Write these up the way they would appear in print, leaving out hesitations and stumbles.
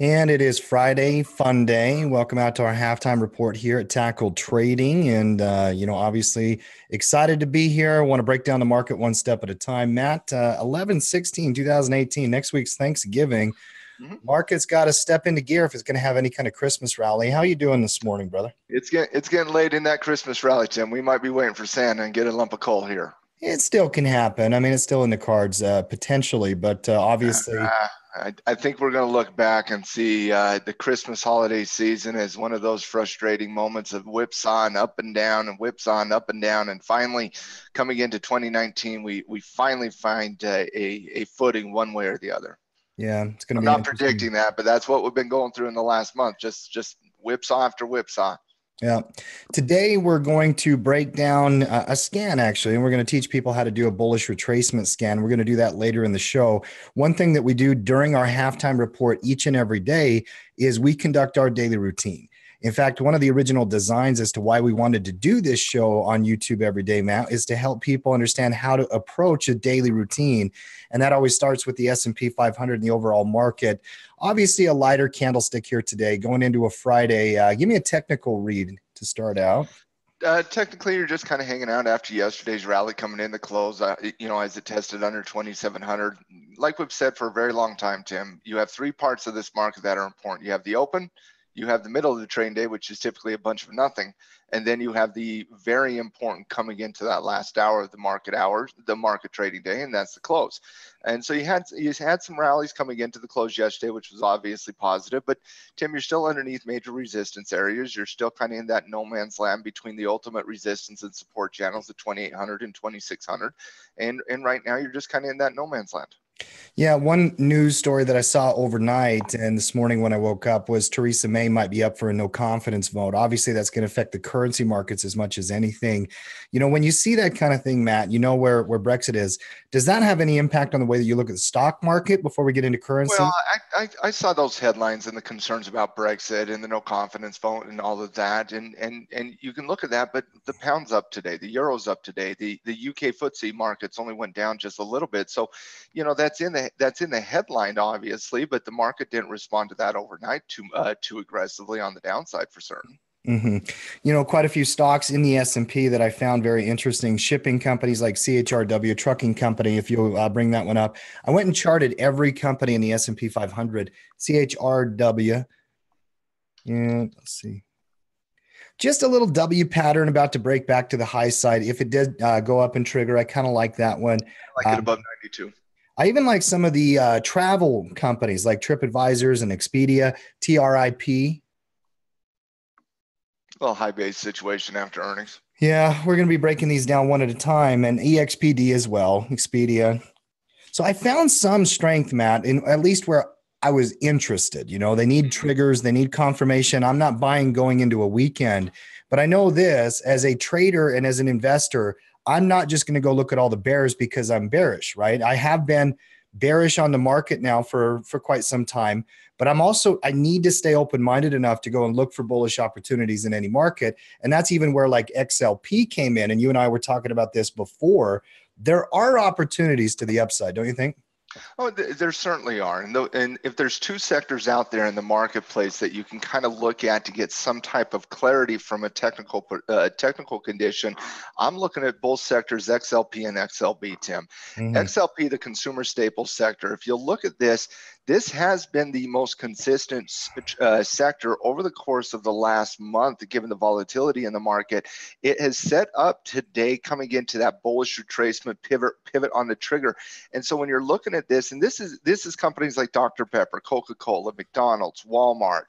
And it is Friday, fun day. Welcome out to our halftime report here at Tackle Trading. And, obviously excited to be here. I want to break down the market one step at a time. Matt, 11/16/2018, next week's Thanksgiving. Mhm. Market's got to step into gear if it's going to have any kind of Christmas rally. How you doing this morning, brother? It's getting late in that Christmas rally, Tim. We might be waiting for Santa and get a lump of coal here. It still can happen. I mean, it's still in the cards potentially, but obviously, I think we're going to look back and see the Christmas holiday season as one of those frustrating moments of whipsawing up and down and whipsawing up and down. And finally, coming into 2019, we finally find a footing one way or the other. yeah, it's going to I'm be an not interesting. predicting that, but that's what we've been going through in the last month. Just whipsaw after whipsaw. Yeah. Today, we're going to break down a scan, actually, and we're going to teach people how to do a bullish retracement scan. We're going to do that later in the show. One thing that we do during our halftime report each and every day is we conduct our daily routine. In fact, one of the original designs as to why we wanted to do this show on YouTube every day, Matt, is to help people understand how to approach a daily routine. And that always starts with the S&P 500 and the overall market. Obviously, a lighter candlestick here today going into a Friday. Give me a technical read to start out. Technically, you're just kind of hanging out after yesterday's rally coming in the close, as it tested under 2,700. Like we've said for a very long time, Tim, you have three parts of this market that are important. You have the open, you have the middle of the trading day, which is typically a bunch of nothing. And then you have the very important coming into that last hour of the market trading day, and that's the close. And so you had some rallies coming into the close yesterday, which was obviously positive. But Tim, you're still underneath major resistance areas. You're still kind of in that no man's land between the ultimate resistance and support channels at 2,800 and 2,600. And right now you're just kind of in that no man's land. Yeah, one news story that I saw overnight and this morning when I woke up was Theresa May might be up for a no confidence vote. Obviously, that's going to affect the currency markets as much as anything. When you see that kind of thing, Matt, you know where Brexit is. Does that have any impact on the way that you look at the stock market before we get into Well, currency? I saw those headlines and the concerns about Brexit and the no confidence vote and all of that, and you can look at that, but the pound's up today, the euro's up today, the UK FTSE markets only went down just a little bit, so that's in the headline obviously, but the market didn't respond to that overnight too aggressively on the downside for certain. hmm Quite a few stocks in the S&P that I found very interesting. Shipping companies like CHRW, trucking company, if you bring that one up. I went and charted every company in the S&P 500. CHRW. And let's see. Just a little W pattern about to break back to the high side. If it did go up and trigger, I kind of like that one. I like it Uh, above 92. I even like some of the travel companies like TripAdvisors and Expedia, TRIP. A little high base situation after earnings. Yeah, we're going to be breaking these down one at a time, and EXPD as well, Expedia. So I found some strength, Matt, in at least where I was interested. They need triggers, they need confirmation. I'm not buying going into a weekend, but I know this as a trader and as an investor, I'm not just going to go look at all the bears because I'm bearish, right? I have been bearish on the market now for quite some time, but I need to stay open-minded enough to go and look for bullish opportunities in any market. And that's even where like XLP came in. And you and I were talking about this before. There are opportunities to the upside, don't you think? Oh, there certainly are. And if there's two sectors out there in the marketplace that you can kind of look at to get some type of clarity from a technical condition, I'm looking at both sectors, XLP and XLB, Tim. Mhm. XLP, the consumer staples sector, if you look at this has been the most consistent sector over the course of the last month, given the volatility in the market. It has set up today coming into that bullish retracement pivot on the trigger. And so when you're looking at this, and this is companies like Dr. Pepper, Coca-Cola, McDonald's, Walmart,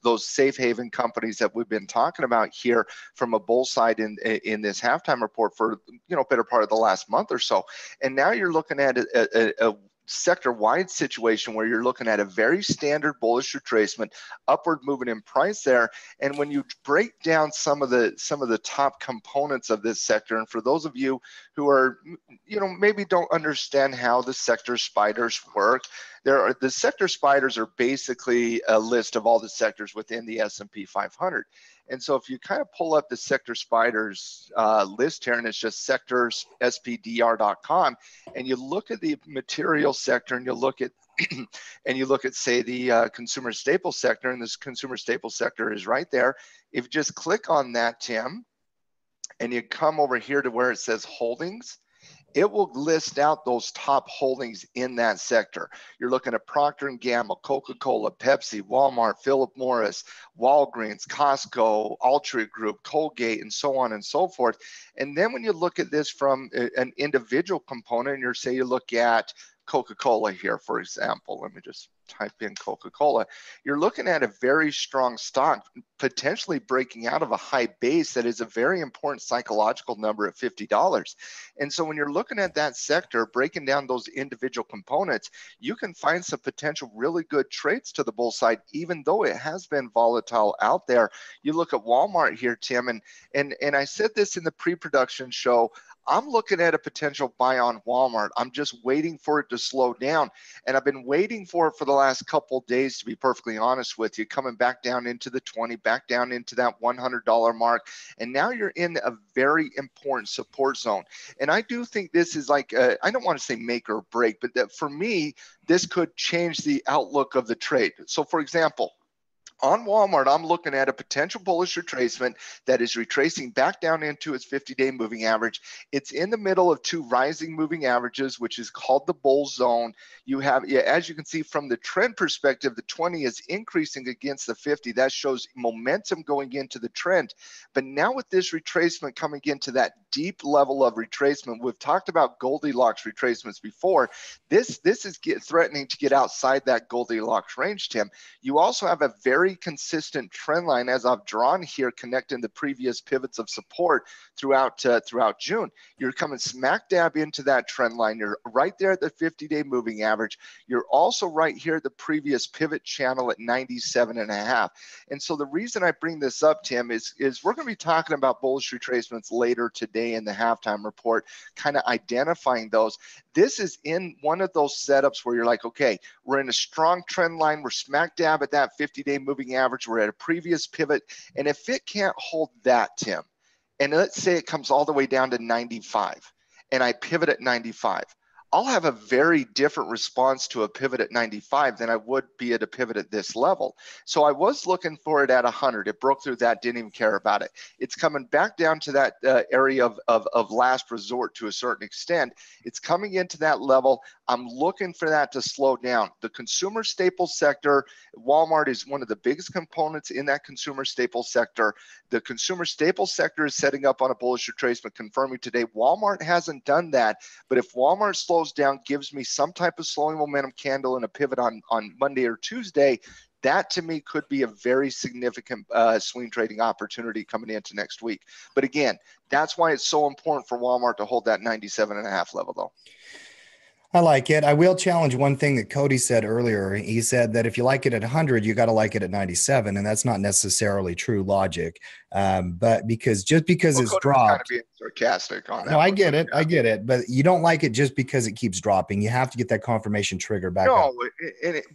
those safe haven companies that we've been talking about here from a bull side in this halftime report for better part of the last month or so. And now you're looking at a sector-wide situation where you're looking at a very standard bullish retracement, upward movement in price there. And when you break down some of the top components of this sector, and for those of you who are, maybe don't understand how the sector spiders work, the sector spiders are basically a list of all the sectors within the S&P 500. And so if you kind of pull up the sector spiders list here, and it's just sectorspdr.com, and you look at the material sector and you look at and you look at, say, the consumer staple sector, and this consumer staple sector is right there. If you just click on that, Tim, and you come over here to where it says holdings, it will list out those top holdings in that sector. You're looking at Procter & Gamble, Coca-Cola, Pepsi, Walmart, Philip Morris, Walgreens, Costco, Altria Group, Colgate, and so on and so forth. And then when you look at this from an individual component, you're say you look at Coca-Cola here, for example. Let me just type in Coca-Cola. You're looking at a very strong stock, potentially breaking out of a high base that is a very important psychological number at $50. And so when you're looking at that sector, breaking down those individual components, you can find some potential really good trades to the bull side, even though it has been volatile out there. You look at Walmart here, Tim, and I said this in the pre-production show, I'm looking at a potential buy on Walmart. I'm just waiting for it to slow down. And I've been waiting for it for the last couple of days, to be perfectly honest with you, coming back down into the 20, back down into that $100 mark. And now you're in a very important support zone. And I do think this is like, I don't want to say make or break, but that for me, this could change the outlook of the trade. So for example, on Walmart, I'm looking at a potential bullish retracement that is retracing back down into its 50-day moving average. It's in the middle of two rising moving averages, which is called the bull zone. You have, as you can see from the trend perspective, the 20 is increasing against the 50. That shows momentum going into the trend. But now with this retracement coming into that deep level of retracement, we've talked about Goldilocks retracements before. This is threatening to get outside that Goldilocks range, Tim. You also have a very consistent trend line, as I've drawn here, connecting the previous pivots of support throughout June. You're coming smack dab into that trend line. You're right there at the 50-day moving average. You're also right here at the previous pivot channel at 97.5. And so the reason I bring this up, Tim, is we're going to be talking about bullish retracements later today in the halftime report, kind of identifying those. This is in one of those setups where you're like, okay, we're in a strong trend line. We're smack dab at that 50-day moving average. We're at a previous pivot. And if it can't hold that, Tim, and let's say it comes all the way down to 95 and I pivot at 95, I'll have a very different response to a pivot at 95 than I would be at a pivot at this level. So I was looking for it at 100. It broke through that, didn't even care about it. It's coming back down to that area of last resort to a certain extent. It's coming into that level. I'm looking for that to slow down. The consumer staples sector, Walmart is one of the biggest components in that consumer staples sector. The consumer staples sector is setting up on a bullish retracement, confirming today. Walmart hasn't done that, but if Walmart slows down, gives me some type of slowing momentum candle and a pivot on Monday or Tuesday, that to me could be a very significant swing trading opportunity coming into next week. But again, that's why it's so important for Walmart to hold that 97.5 level though. I like it. I will challenge one thing that Cody said earlier. He said that if you like it at 100, you got to like it at 97, and that's not necessarily true logic. But just because it's Cody dropped, kind of being sarcastic on that. No, I get it. I get it. But you don't like it just because it keeps dropping. You have to get that confirmation trigger back up.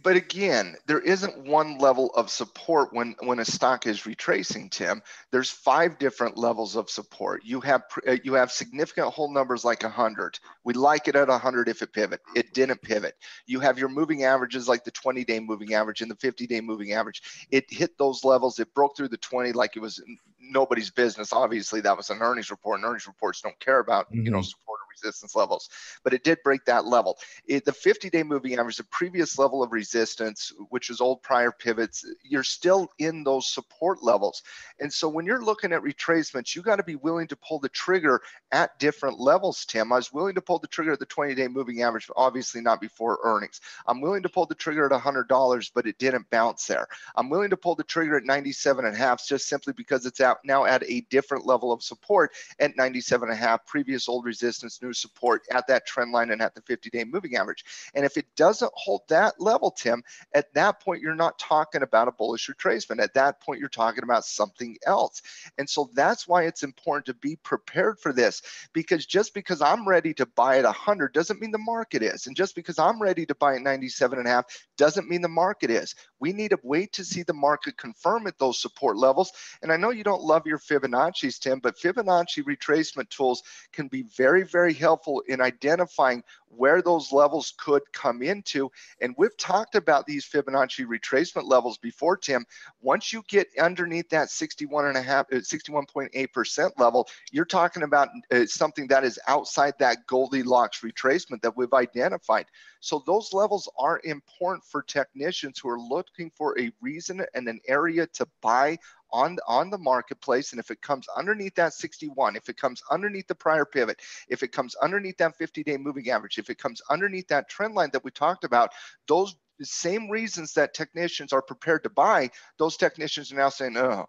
But again, there isn't one level of support when a stock is retracing, Tim. There's 5 different levels of support. You have significant whole numbers like 100. We like it at 100 if it pivot. It didn't pivot. You have your moving averages like the 20-day moving average and the 50-day moving average. It hit those levels. It broke through the 20 like it was nobody's business. Obviously, that was an earnings report, and earnings reports don't care about support or resistance levels, but it did break that level. The 50-day moving average, the previous level of resistance, which is old prior pivots, you're still in those support levels. And so when you're looking at retracements, you got to be willing to pull the trigger at different levels, Tim. I was willing to pull the trigger at the 20-day moving average, but obviously not before earnings. I'm willing to pull the trigger at $100, but it didn't bounce there. I'm willing to pull the trigger at 97.5 just simply because it's out now at a different level of support at 97.5, previous old resistance, new support at that trend line and at the 50-day moving average. And if it doesn't hold that level, Tim, at that point, you're not talking about a bullish retracement. At that point, you're talking about something else. And so that's why it's important to be prepared for this, because just because I'm ready to buy at 100 doesn't mean the market is. And just because I'm ready to buy at 97.5 doesn't mean the market is. We need to wait to see the market confirm at those support levels. And I know you don't love your Fibonacci's, Tim, but Fibonacci retracement tools can be very, very helpful in identifying where those levels could come into. And we've talked about these Fibonacci retracement levels before, Tim. Once you get underneath that 61.8% level, you're talking about something that is outside that Goldilocks retracement that we've identified. So those levels are important for technicians who are looking for a reason and an area to buy on the marketplace. And if it comes underneath that 61, if it comes underneath the prior pivot, if it comes underneath that 50-day moving average, if it comes underneath that trend line that we talked about, those same reasons that technicians are prepared to buy, those technicians are now saying, oh,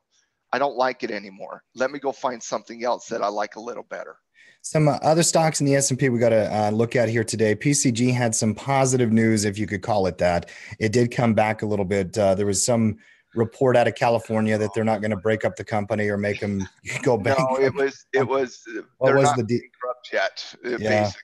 I don't like it anymore. Let me go find something else that I like a little better. Some other stocks in the S&P we got to look at here today. PCG had some positive news, if you could call it that. It did come back a little bit. There was some report out of California that they're not going to break up the company or make them go bankrupt. No, it was they're not bankrupt yet, basically.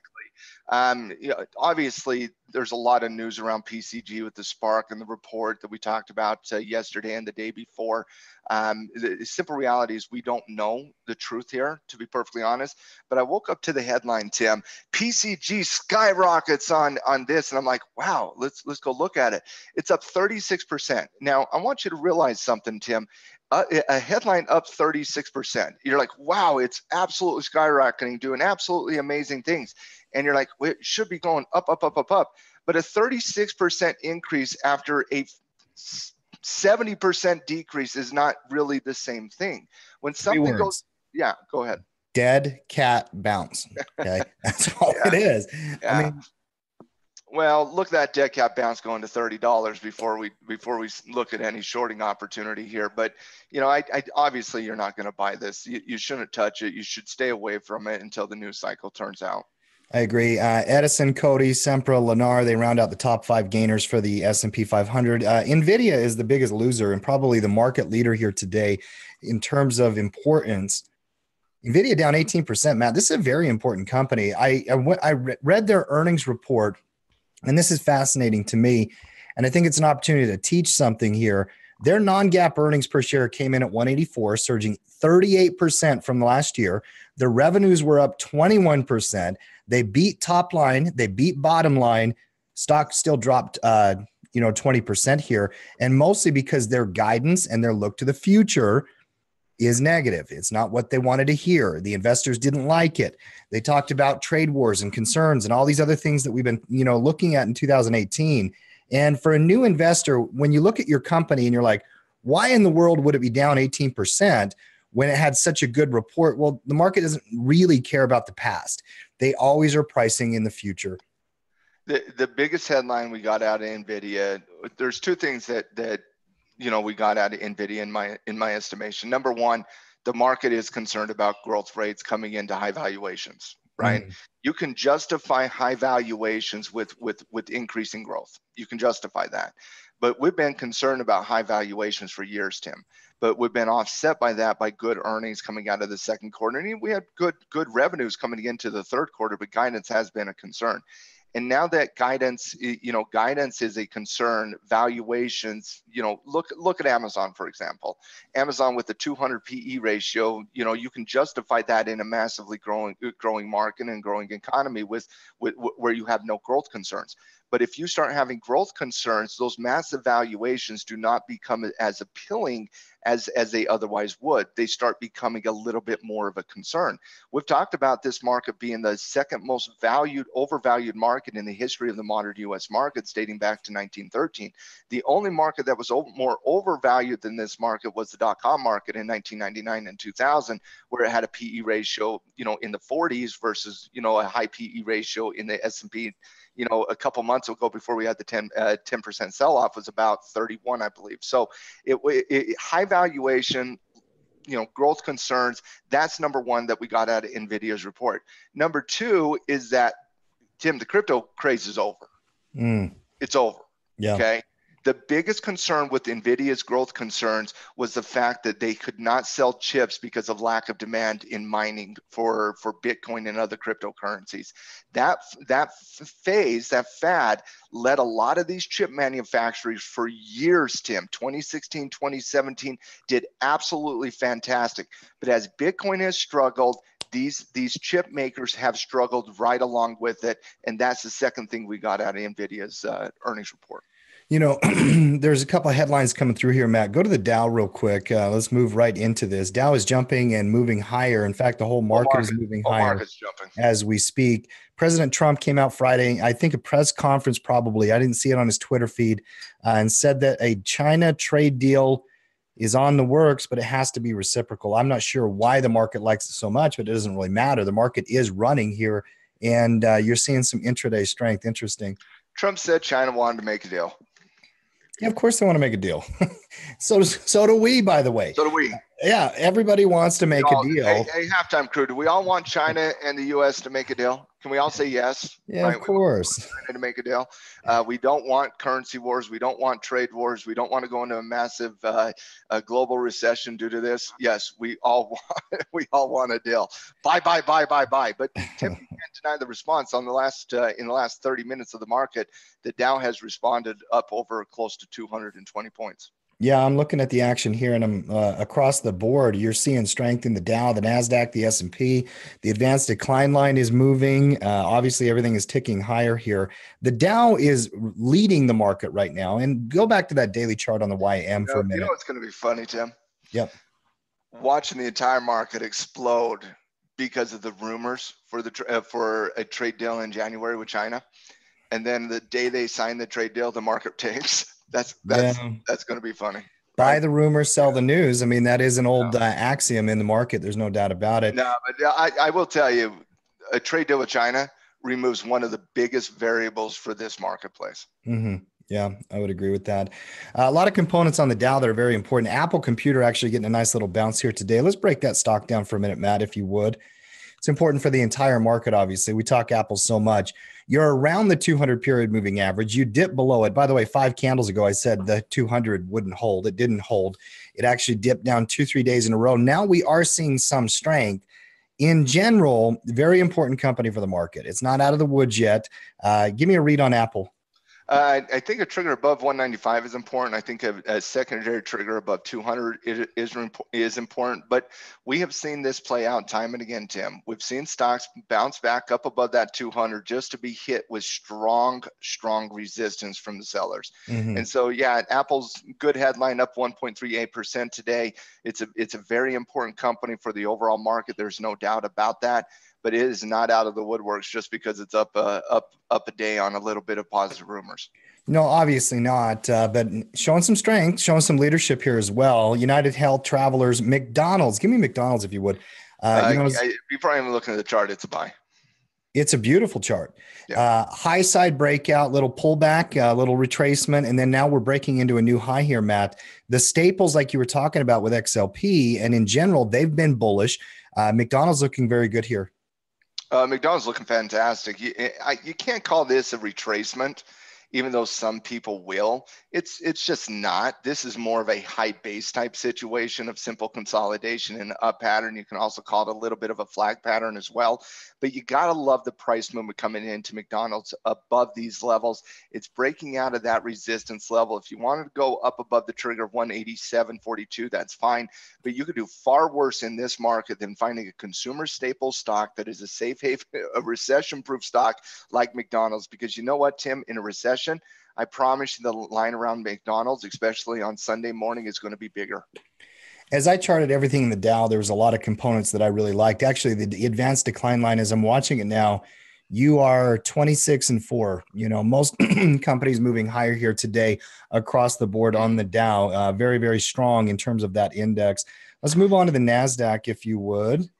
Obviously, there's a lot of news around PCG with the Spark and the report that we talked about yesterday and the day before. The simple reality is we don't know the truth here, to be perfectly honest. But I woke up to the headline, Tim. PCG skyrockets on this, and I'm like, wow, let's go look at it. It's up 36%. Now, I want you to realize something, Tim. A headline up 36%. You're like, wow, it's absolutely skyrocketing, doing absolutely amazing things. And you're like, well, it should be going up, up, up, up, up. But a 36% increase after a 70% decrease is not really the same thing. When something goes, yeah, go ahead. Dead cat bounce. Okay. That's all it is. Yeah. I mean, well, look at that dead cat bounce going to $30 before we look at any shorting opportunity here. But I obviously you're not going to buy this. You shouldn't touch it. You should stay away from it until the news cycle turns out. I agree. Edison, Cody, Sempra, Lennar, they round out the top 5 gainers for the S&P 500. NVIDIA is the biggest loser and probably the market leader here today in terms of importance. NVIDIA down 18%, Matt. This is a very important company. I read their earnings report, and this is fascinating to me, and I think it's an opportunity to teach something here. Their non-GAAP earnings per share came in at 184, surging 38% from last year. Their revenues were up 21%. They beat top line. They beat bottom line. Stock still dropped 20% here, and mostly because their guidance and their look to the future is negative. It's not what they wanted to hear. The investors didn't like it. They talked about trade wars and concerns and all these other things that we've been, looking at in 2018. And for a new investor, when you look at your company and you're like, why in the world would it be down 18% when it had such a good report? Well, the market doesn't really care about the past. They always are pricing in the future. The biggest headline we got out of NVIDIA, there's two things that we got out of NVIDIA in my estimation. Number one, the market is concerned about growth rates coming into high valuations, right? Mm. You can justify high valuations with increasing growth. You can justify that. But we've been concerned about high valuations for years, Tim. But we've been offset by that by good earnings coming out of the second quarter. And we had good revenues coming into the third quarter, but guidance has been a concern. And now that guidance is a concern, valuations, look at Amazon, for example. Amazon with the 200 PE ratio, you can justify that in a massively growing market and growing economy with where you have no growth concerns. But if you start having growth concerns, those massive valuations do not become as appealing as they otherwise would. They start becoming a little bit more of a concern. We've talked about this market being the second most overvalued market in the history of the modern U.S. markets, dating back to 1913. The only market that was more overvalued than this market was the dot-com market in 1999 and 2000, where it had a PE ratio, in the 40s versus, a high PE ratio in the S&P. A couple months ago, before we had the 10% sell-off, was about 31, I believe. So it high valuation, growth concerns. That's number one that we got out of NVIDIA's report. Number two is that, Tim, the crypto craze is over. It's over. Yeah. Okay. The biggest concern with NVIDIA's growth concerns was the fact that they could not sell chips because of lack of demand in mining for Bitcoin and other cryptocurrencies. That fad led a lot of these chip manufacturers for years, Tim. 2016, 2017 did absolutely fantastic. But as Bitcoin has struggled, these chip makers have struggled right along with it, and that's the second thing we got out of NVIDIA's earnings report. You know, there's a couple of headlines coming through here, Matt. Go to the Dow real quick. Let's move right into this. Dow is jumping and moving higher. In fact, the whole market is moving higher market's jumping as we speak. President Trump came out Friday, I think a press conference probably, I didn't see it on his Twitter feed, and said that a China trade deal is on the works, but it has to be reciprocal. I'm not sure why the market likes it so much, but it doesn't really matter. The market is running here, and you're seeing some intraday strength. Interesting. Trump said China wanted to make a deal. Yeah, of course they want to make a deal. So do we, by the way. So do we. Yeah, everybody wants to make a deal. Hey, halftime crew, do we all want China and the U.S. to make a deal? Can we all say yes? Yeah, right? Of course. We want China to make a deal. We don't want currency wars. We don't want trade wars. We don't want to go into a massive global recession due to this. Yes, we all want a deal. Buy. But Tim, you can't deny the response on the last in the last 30 minutes of the market. The Dow has responded up over close to 220 points. Yeah, I'm looking at the action here, and I'm across the board. You're seeing strength in the Dow, the NASDAQ, the S&P. The advanced decline line is moving. Obviously, everything is ticking higher here. The Dow is leading the market right now. And go back to that daily chart on the YM for a minute. You know what's going to be funny, Tim? Yep. Watching the entire market explode because of the rumors for a trade deal in January with China, and then the day they sign the trade deal, the market tanks. That's going to be funny. Buy the rumors, sell the news. I mean, that is an old axiom in the market. There's no doubt about it. No, but I will tell you, a trade deal with China removes one of the biggest variables for this marketplace. Mm-hmm. Yeah, I would agree with that. A lot of components on the Dow that are very important. Apple Computer actually getting a nice little bounce here today. Let's break that stock down for a minute, Matt, if you would. It's important for the entire market, obviously. We talk Apple so much. You're around the 200 period moving average. You dip below it. By the way, 5 candles ago, I said the 200 wouldn't hold. It didn't hold. It actually dipped down 2-3 days in a row. Now we are seeing some strength. In general, very important company for the market. It's not out of the woods yet. Give me a read on Apple. I think a trigger above 195 is important. I think a secondary trigger above 200 is important. But we have seen this play out time and again, Tim. We've seen stocks bounce back up above that 200 just to be hit with strong resistance from the sellers. Mm-hmm. And so, yeah, Apple's good headline up 1.38% today. It's a very important company for the overall market. There's no doubt about that. But it is not out of the woodworks just because it's up a day on a little bit of positive rumors. No, obviously not. But showing some strength, showing some leadership here as well. United Health, Travelers, McDonald's. Give me McDonald's if you would. Before I'm looking at the chart, it's a buy. It's a beautiful chart. Yeah. High side breakout, little pullback, little retracement, and then now we're breaking into a new high here, Matt. The staples, like you were talking about with XLP, and in general, they've been bullish. McDonald's looking very good here. McDonald's looking fantastic. You can't call this a retracement, even though some people will. It's just not. This is more of a high base type situation of simple consolidation and up pattern. You can also call it a little bit of a flag pattern as well. But you got to love the price movement coming into McDonald's above these levels. It's breaking out of that resistance level. If you wanted to go up above the trigger of 187.42, that's fine. But you could do far worse in this market than finding a consumer staple stock that is a safe haven, a recession-proof stock like McDonald's. Because you know what, Tim, in a recession, I promise you the line around McDonald's, especially on Sunday morning, is going to be bigger. As I charted everything in the Dow, there was a lot of components that I really liked. Actually, the advanced decline line, as I'm watching it now, you are 26-4. You know, most companies moving higher here today across the board on the Dow. Very, very strong in terms of that index. Let's move on to the NASDAQ, if you would.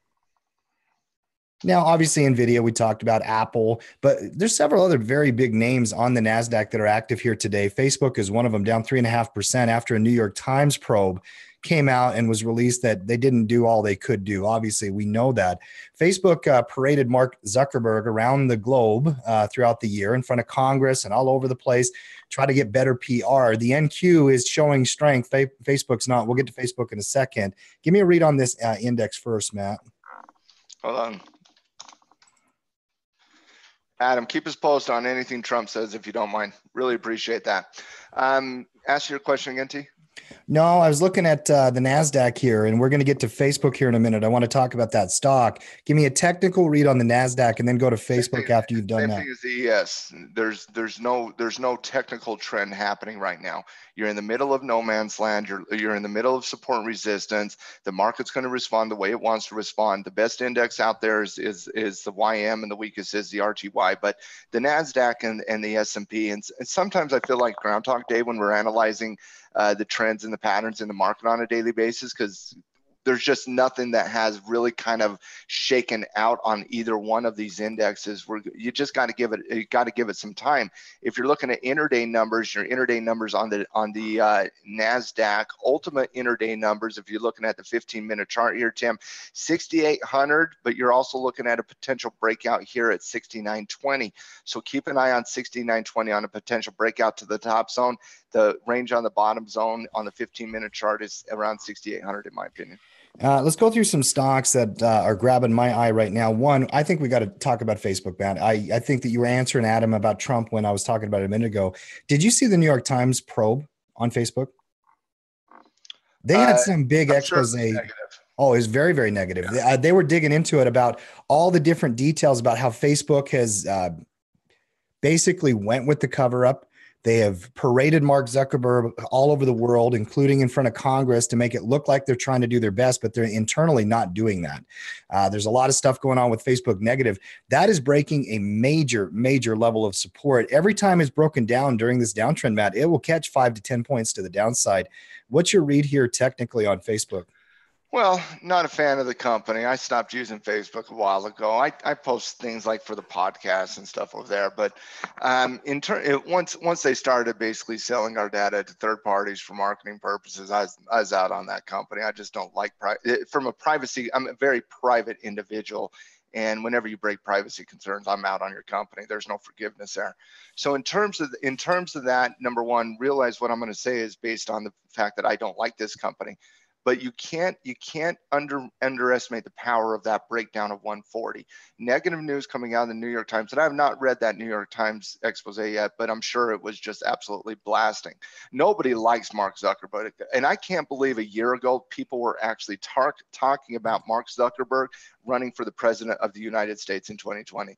Now, obviously, NVIDIA, we talked about Apple, but there's several other very big names on the NASDAQ that are active here today. Facebook is one of them, down 3.5% after a New York Times probe came out and was released that they didn't do all they could do. Obviously, we know that. Facebook paraded Mark Zuckerberg around the globe throughout the year in front of Congress and all over the place, try to get better PR. The NQ is showing strength. Facebook's not. We'll get to Facebook in a second. Give me a read on this index first, Matt. Hold on. Adam, keep us posted on anything Trump says, if you don't mind. Really appreciate that. Ask your question again, T. No, I was looking at the NASDAQ here, and we're going to get to Facebook here in a minute. I want to talk about that stock. Give me a technical read on the NASDAQ and then go to Facebook after you've done Same that. thing as the ES. There's no technical trend happening right now. You're in the middle of no man's land. You're in the middle of support and resistance. The market's going to respond the way it wants to respond. The best index out there is the YM, and the weakest is the RTY. But the NASDAQ and the S&P, and sometimes I feel like Groundhog Day when we're analyzing the trends and the patterns in the market on a daily basis, because there's just nothing that has really kind of shaken out on either one of these indexes. You just got to give it some time. If you're looking at intraday numbers, your intraday numbers on the NASDAQ, ultimate intraday numbers, if you're looking at the 15-minute chart here, Tim, 6,800, but you're also looking at a potential breakout here at 6,920. So keep an eye on 6,920 on a potential breakout to the top zone. The range on the bottom zone on the 15-minute chart is around 6,800 in my opinion. Let's go through some stocks that are grabbing my eye right now. One, I think we got to talk about Facebook, man. I think that you were answering Adam about Trump when I was talking about it a minute ago. Did you see the New York Times probe on Facebook? They had some big expose. Sure, oh, it was very, very negative. Yeah. They were digging into it about all the different details about how Facebook has basically went with the cover up. They have paraded Mark Zuckerberg all over the world, including in front of Congress, to make it look like they're trying to do their best, but they're internally not doing that. There's a lot of stuff going on with Facebook negative. That is breaking a major, major level of support. Every time it's broken down during this downtrend, Matt, it will catch 5 to 10 points to the downside. What's your read here technically on Facebook? Well, not a fan of the company. I stopped using Facebook a while ago. I post things like for the podcast and stuff over there, but once they started basically selling our data to third parties for marketing purposes, I was out on that company. I just don't like from a privacy. I'm a very private individual, and whenever you break privacy concerns, I'm out on your company. There's no forgiveness there. So in terms of that, number one, realize what I'm going to say is based on the fact that I don't like this company. But you can't underestimate the power of that breakdown of 140. Negative news coming out of the New York Times, and I have not read that New York Times expose yet, but I'm sure it was just absolutely blasting. Nobody likes Mark Zuckerberg, and I can't believe a year ago people were actually talking about Mark Zuckerberg running for the president of the United States in 2020.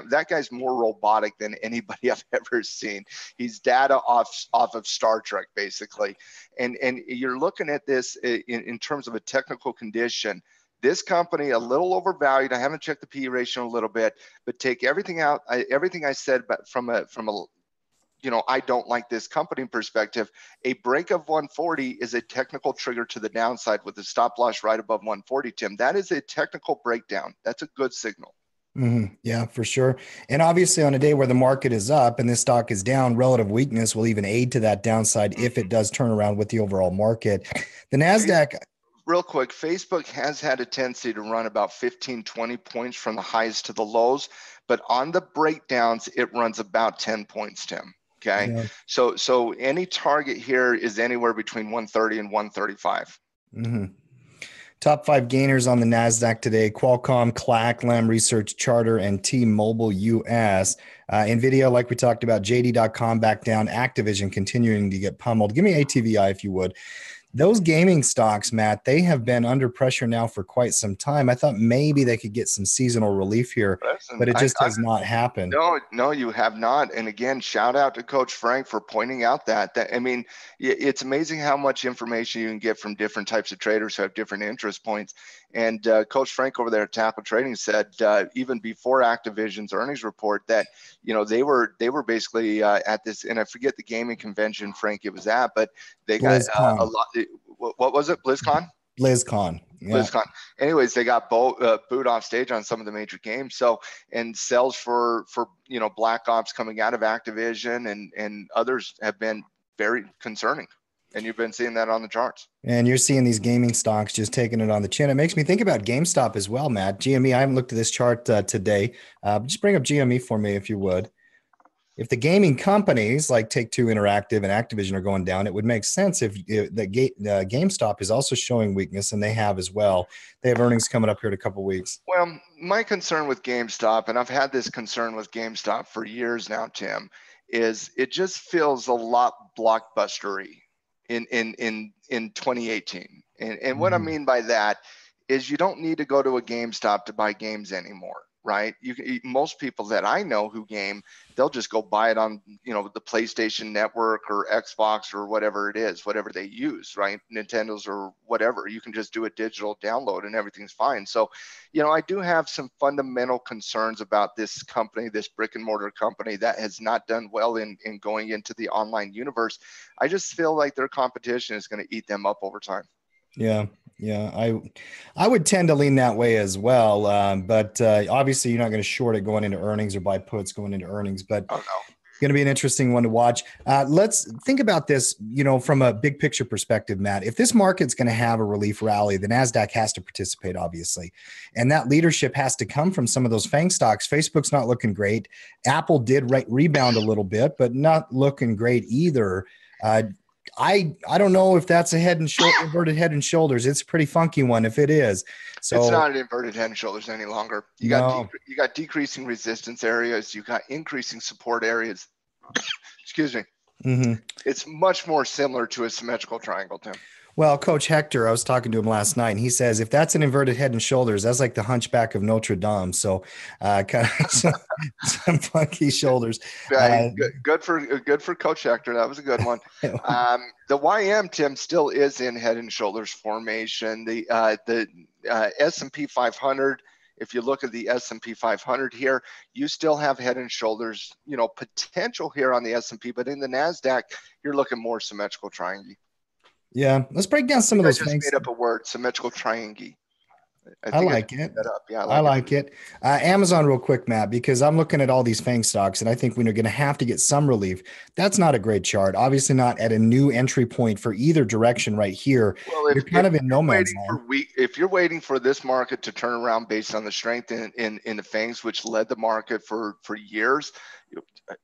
That guy's more robotic than anybody I've ever seen. He's data off of Star Trek, basically. And you're looking at this in terms of a technical condition. This company, a little overvalued. I haven't checked the PE ratio in a little bit, but take everything out, everything I said, but from a I don't like this company perspective. A break of 140 is a technical trigger to the downside with a stop loss right above 140, Tim. That is a technical breakdown. That's a good signal. Mm-hmm. Yeah, for sure. And obviously on a day where the market is up and this stock is down, relative weakness will even aid to that downside if it does turn around with the overall market. The NASDAQ. Real quick, Facebook has had a tendency to run about 15, 20 points from the highs to the lows, but on the breakdowns, it runs about 10 points, Tim. Okay. Yeah. So any target here is anywhere between 130 and 135. Mm-hmm. Top 5 gainers on the NASDAQ today: Qualcomm, Clack, Lam Research, Charter, and T-Mobile US. NVIDIA, like we talked about, JD.com back down, Activision continuing to get pummeled. Give me ATVI if you would. Those gaming stocks, Matt, they have been under pressure now for quite some time. I thought maybe they could get some seasonal relief here, but it just has not happened. No, you have not. And again, shout out to Coach Frank for pointing out that. I mean, it's amazing how much information you can get from different types of traders who have different interest points. And Coach Frank over there at Tapple Trading said even before Activision's earnings report that they were basically at this, and I forget the gaming convention, Frank, it was at, but they got a lot. What was it? BlizzCon? BlizzCon. Yeah. BlizzCon. Anyways, they got booed off stage on some of the major games. So, and sales for Black Ops coming out of Activision and others have been very concerning. And you've been seeing that on the charts. And you're seeing these gaming stocks just taking it on the chin. It makes me think about GameStop as well, Matt. GME, I haven't looked at this chart today. Just bring up GME for me if you would. If the gaming companies like Take-Two Interactive and Activision are going down, it would make sense if GameStop is also showing weakness, and they have as well. They have earnings coming up here in a couple of weeks. Well, my concern with GameStop, and I've had this concern with GameStop for years now, Tim, is it just feels a lot blockbustery in 2018. And what I mean by that is you don't need to go to a GameStop to buy games anymore, right? Most people that I know who game, they'll just go buy it on, the PlayStation Network or Xbox or whatever it is, whatever they use, right? Nintendo's or whatever. You can just do a digital download and everything's fine. So, I do have some fundamental concerns about this company, this brick and mortar company that has not done well in going into the online universe. I just feel like their competition is going to eat them up over time. Yeah. I would tend to lean that way as well. But obviously you're not going to short it going into earnings or buy puts going into earnings, but going to be an interesting one to watch. Let's think about this, from a big picture perspective, Matt. If this market's going to have a relief rally, the NASDAQ has to participate, obviously. And that leadership has to come from some of those FANG stocks. Facebook's not looking great. Apple did rebound a little bit, but not looking great either. I don't know if that's a inverted head and shoulders. It's a pretty funky one if it is. So it's not an inverted head and shoulders any longer. You got decreasing resistance areas. You got increasing support areas. Excuse me. Mm-hmm. It's much more similar to a symmetrical triangle, Tim. Well, Coach Hector, I was talking to him last night, and he says if that's an inverted head and shoulders, that's like the Hunchback of Notre Dame. So, kind of some funky shoulders. Good for Coach Hector. That was a good one. The YM, Tim, still is in head and shoulders formation. The S&P 500. If you look at the S&P 500 here, you still have head and shoulders, potential here on the S&P, but in the NASDAQ, you're looking more symmetrical triangle. Yeah, let's break down some of those things. I just made up a word, symmetrical triangle. I like it. Yeah, I like it. Amazon real quick, Matt, because I'm looking at all these FANG stocks and I think we're going to have to get some relief. That's not a great chart. Obviously not at a new entry point for either direction right here. Well, you're kind of in no man's land. If you're waiting for this market to turn around based on the strength in the FANGs, which led the market for years,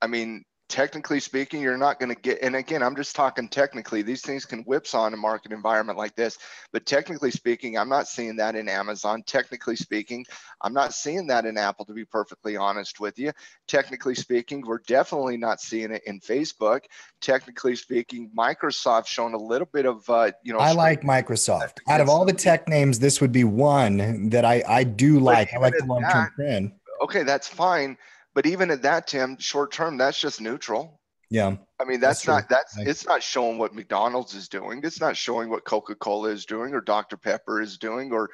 I mean, technically speaking, you're not going to get, and again, I'm just talking technically, these things can whipsaw in a market environment like this, but technically speaking, I'm not seeing that in Amazon. Technically speaking, I'm not seeing that in Apple, to be perfectly honest with you. Technically speaking, we're definitely not seeing it in Facebook. Technically speaking, Microsoft's shown a little bit of, I like Microsoft. Out of all the tech names, this would be one that I do like. I like the long-term trend. Okay, that's fine. But even at that, Tim, short term, that's just neutral. Yeah. I mean, it's not showing what McDonald's is doing. It's not showing what Coca-Cola is doing or Dr. Pepper is doing or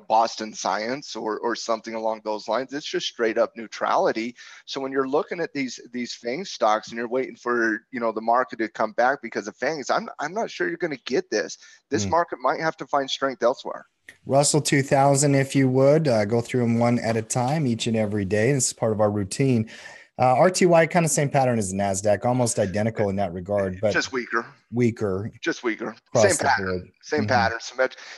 Boston Science or something along those lines. It's just straight up neutrality. So when you're looking at these FANG stocks and you're waiting for, the market to come back because of FANGs, I'm not sure you're going to get this. This market might have to find strength elsewhere. Russell 2000, if you would, go through them one at a time each and every day. This is part of our routine. RTY, kind of same pattern as the NASDAQ, almost identical in that regard, but just weaker. Just weaker. Same pattern. Same pattern.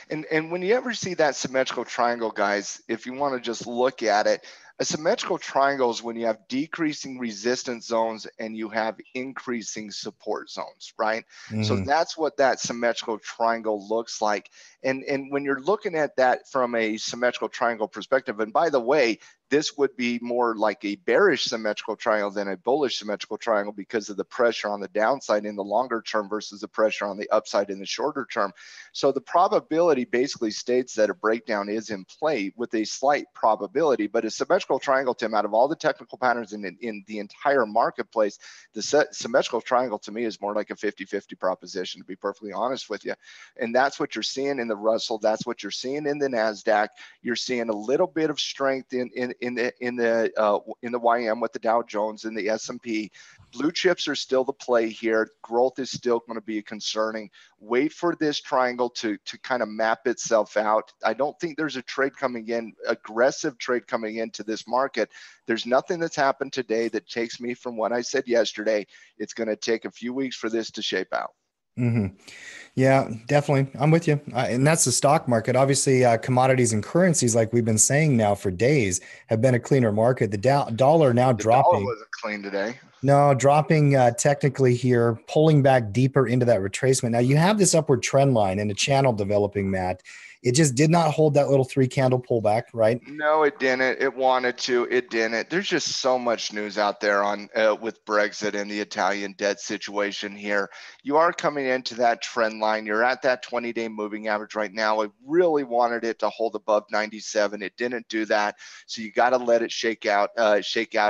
And when you ever see that symmetrical triangle, guys, if you want to just look at it, a symmetrical triangle is when you have decreasing resistance zones and you have increasing support zones, right? So that's what that symmetrical triangle looks like. And when you're looking at that from a symmetrical triangle perspective, and by the way, this would be more like a bearish symmetrical triangle than a bullish symmetrical triangle because of the pressure on the downside in the longer term versus the pressure on the upside in the shorter term. So the probability basically states that a breakdown is in play with a slight probability, but a symmetrical triangle, Tim, out of all the technical patterns in the entire marketplace, the symmetrical triangle to me is more like a 50-50 proposition, to be perfectly honest with you. And that's what you're seeing in the Russell. That's what you're seeing in the NASDAQ. You're seeing a little bit of strength in the YM with the Dow Jones and the S&P. Blue chips are still the play here. Growth is still going to be concerning. Wait for this triangle to kind of map itself out. I don't think there's a trade coming in, aggressive trade coming into this market. There's nothing that's happened today that takes me from what I said yesterday. It's going to take a few weeks for this to shape out. Yeah, definitely. I'm with you. And that's the stock market. Obviously, commodities and currencies, like we've been saying now for days, have been a cleaner market. The dollar now dropping. The dollar wasn't clean today. No, dropping technically here, pulling back deeper into that retracement. Now you have this upward trend line and a channel developing, Matt. it just did not hold that little 3-candle pullback, right? No, it didn't. It wanted to. It didn't. There's just so much news out there on with Brexit and the Italian debt situation here. You are coming into that trend line. You're at that 20-day moving average right now. I really wanted it to hold above 97. It didn't do that. So you got to let it shake out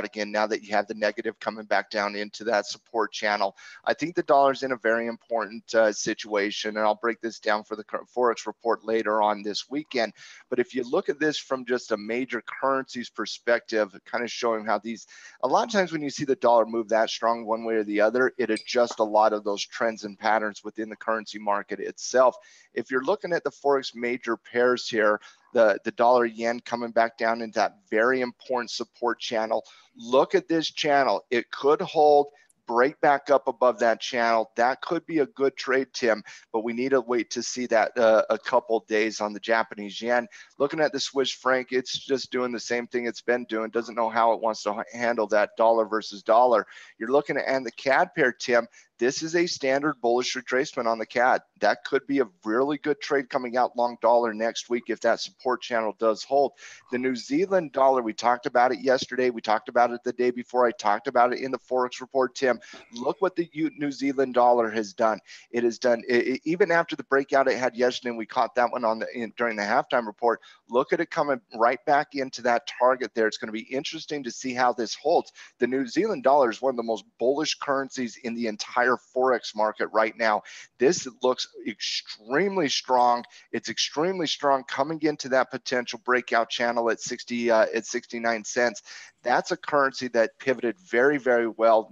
again now that you have the negative coming back down into that support channel. I think the dollar's in a very important situation, and I'll break this down for the Forex report later on this weekend. But if you look at this from just a major currencies perspective, kind of showing how these, a lot of times when you see the dollar move that strong one way or the other, it adjusts a lot of those trends and patterns within the currency market itself. If you're looking at the Forex major pairs here, the dollar yen coming back down into that very important support channel. Look at this channel. It could hold, break back up above that channel. That could be a good trade, Tim, but we need to wait to see that a couple days on the Japanese yen. Looking at the Swiss franc, it's just doing the same thing it's been doing. Doesn't know how it wants to handle that dollar versus dollar. You're looking at, and the CAD pair, Tim, this is a standard bullish retracement on the CAD. That could be a really good trade coming out long dollar next week if that support channel does hold. The New Zealand dollar, we talked about it yesterday. We talked about it the day before. I talked about it in the Forex report, Tim. Look what the New Zealand dollar has done. It has done, even after the breakout it had yesterday, and we caught that one on during the halftime report. Look at it coming right back into that target there. It's going to be interesting to see how this holds. The New Zealand dollar is one of the most bullish currencies in the entire Forex market right now. This looks extremely strong. It's extremely strong coming into that potential breakout channel at 69 cents. That's a currency that pivoted very, very well.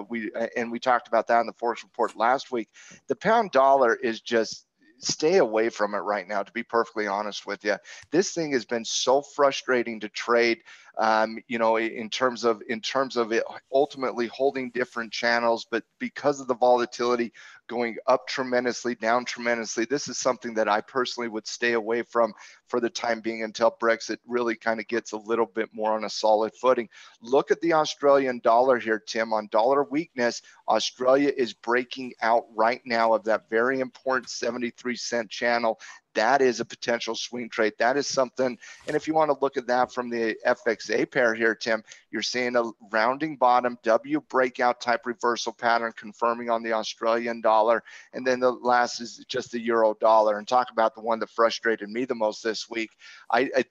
We talked about that in the Forex report last week. The pound dollar is just, stay away from it right now, to be perfectly honest with you. This thing has been so frustrating to trade, in terms of it ultimately holding different channels, but because of the volatility going up tremendously, down tremendously, this is something that I personally would stay away from for the time being until Brexit really kind of gets a little bit more on a solid footing. Look at the Australian dollar here, Tim. On dollar weakness, Australia is breaking out right now of that very important 73-cent channel. That is a potential swing trade. That is something. And if you want to look at that from the FXA pair here, Tim, you're seeing a rounding bottom W breakout type reversal pattern confirming on the Australian dollar. And then the last is just the euro dollar. And talk about the one that frustrated me the most this week.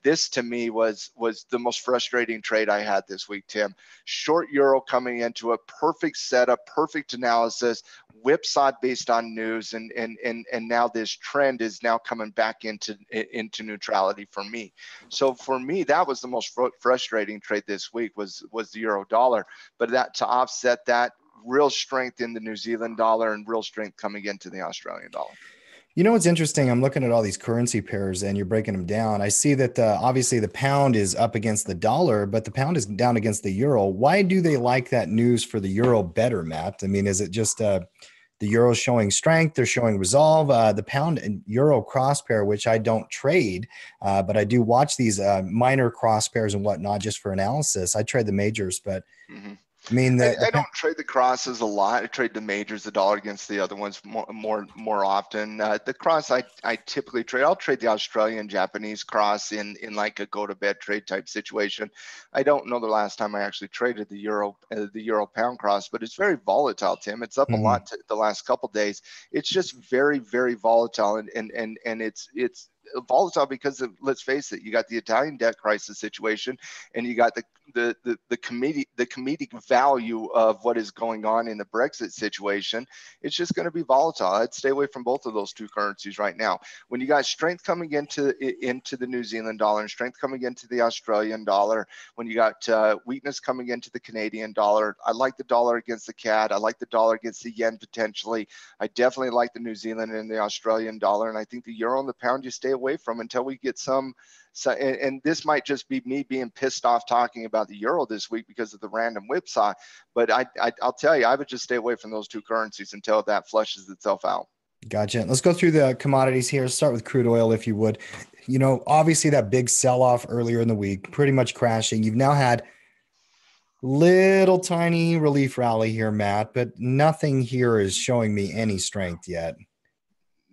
This to me was the most frustrating trade I had this week, Tim. Short euro coming into a perfect setup, perfect analysis, whipsawed based on news, and now this trend is now coming back into neutrality for me. So for me, that was the most frustrating trade this week was the euro dollar. But that, to offset that, real strength in the New Zealand dollar and real strength coming into the Australian dollar. You know what's interesting? I'm looking at all these currency pairs and you're breaking them down. I see that obviously the pound is up against the dollar, but the pound is down against the euro. Why do they like that news for the euro better, Matt? I mean, is it just the euro showing strength? They're showing resolve. The pound and euro cross pair, which I don't trade, but I do watch these minor cross pairs and whatnot just for analysis. I trade the majors, but I mean, I don't trade the crosses a lot. I trade the majors, the dollar against the other ones more often. The cross I typically trade. I'll trade the Australian Japanese cross in like a go to bed trade type situation. I don't know the last time I actually traded the euro pound cross, but it's very volatile, Tim. It's up a lot the last couple days. It's just very, very volatile, and it's volatile because let's face it, you got the Italian debt crisis situation, and you got the comedic value of what is going on in the Brexit situation. It's just going to be volatile. I'd stay away from both of those two currencies right now. When you got strength coming into the New Zealand dollar and strength coming into the Australian dollar, when you got weakness coming into the Canadian dollar, I like the dollar against the CAD. I like the dollar against the yen potentially. I definitely like the New Zealand and the Australian dollar, and I think the euro and the pound you stay away from until we get some. So, and this might just be me being pissed off talking about the euro this week because of the random whipsaw, but I'll tell you, I would just stay away from those two currencies until that flushes itself out. Gotcha. Let's go through the commodities here. Start with crude oil, if you would. You know, obviously that big sell-off earlier in the week, pretty much crashing. You've now had little tiny relief rally here, Matt, but nothing here is showing me any strength yet.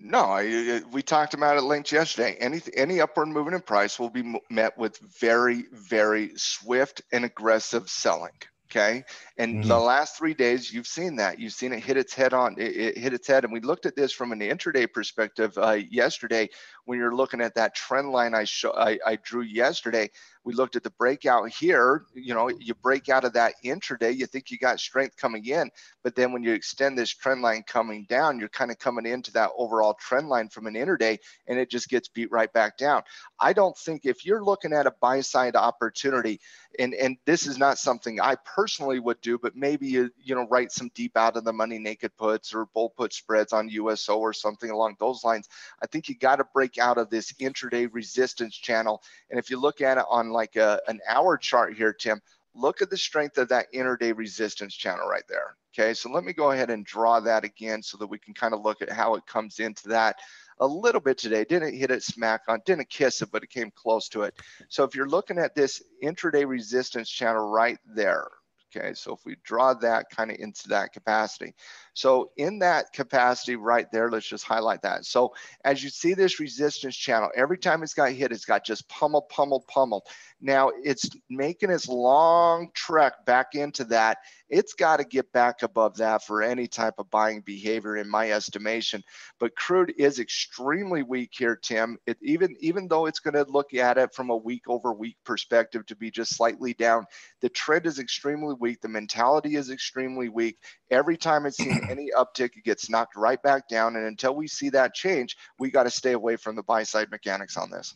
No, we talked about it at length yesterday. Any upward movement in price will be met with very, very swift and aggressive selling. Okay. And the last 3 days, you've seen that. You've seen it hit its head on. It hit its head. And we looked at this from an intraday perspective yesterday. When you're looking at that trend line I drew yesterday, we looked at the breakout here. You know, you break out of that intraday, you think you got strength coming in, but then when you extend this trend line coming down, you're kind of coming into that overall trend line from an intraday, and it just gets beat right back down. I don't think, if you're looking at a buy side opportunity, and this is not something I personally would do, but maybe you write some deep out of the money naked puts or bull put spreads on USO or something along those lines. I think you got to break out of this intraday resistance channel. And if you look at it on like an hour chart here, Tim, look at the strength of that intraday resistance channel right there. Okay, so let me go ahead and draw that again so that we can kind of look at how it comes into that a little bit today. Didn't hit it smack on, didn't kiss it, but it came close to it. So if you're looking at this intraday resistance channel right there, okay, so if we draw that kind of into that capacity. So in that capacity right there, let's just highlight that. So as you see this resistance channel, every time it's got hit, it's got just pummeled, pummeled, pummeled. Now it's making its long trek back into that. It's got to get back above that for any type of buying behavior, in my estimation. But crude is extremely weak here, Tim. Even though it's going to look at it from a week over week perspective to be just slightly down, the trend is extremely weak. The mentality is extremely weak. Every time it's seen any uptick, it gets knocked right back down. And until we see that change, we got to stay away from the buy side mechanics on this.